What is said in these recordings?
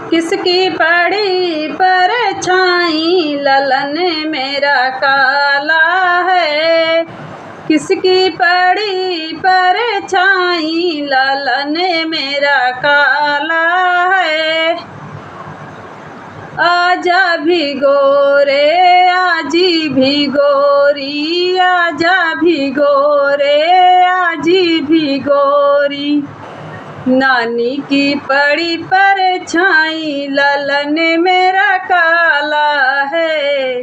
किसकी पड़ी परछाई ललन मेरा काला है। किसकी पड़ी परछाई ललन मेरा काला है। आजा भिगो रे आजी भिगोरी, आजा भिगो रे आजी भिगोरी। नानी की पड़ी परछाई ललन मेरा काला है।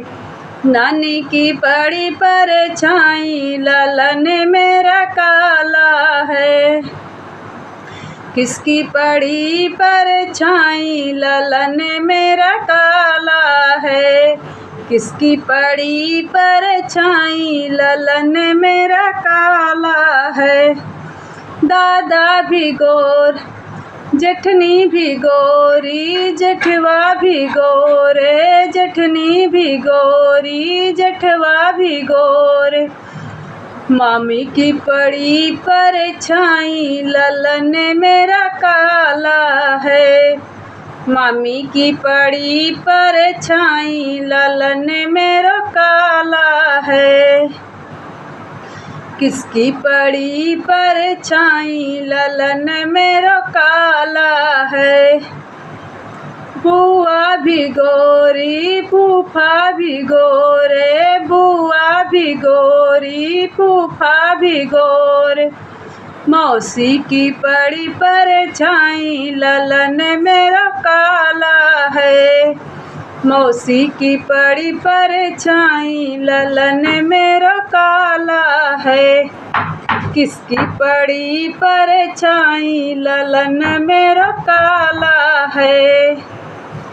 नानी की पड़ी परछाई ललन मेरा काला है। किसकी पड़ी परछाई ललन मेरा काला है। किसकी पड़ी परछाई ललन मेरा काला है। दादा भिगोर जेठनी भिगोरी, जेठवा भिगोरे जेठनी भिगोरी, जेठवा भिगोरे। मामी की पड़ी परछाई ललन मेरा काला है। मामी की पड़ी परछाई ललन मेरा काला है। किसकी पड़ी परछाई ललन मेरा काला है। बुआ भिगोरी फूफा भिगोरे, बुआ भिगोरी फूफा भिगोरे। मौसी की पड़ी परछाई ललन मेरा काला है। मौसी की पड़ी परछाई ललन मेरा काला है। किसकी पड़ी परछाई ललन मेरा काला है।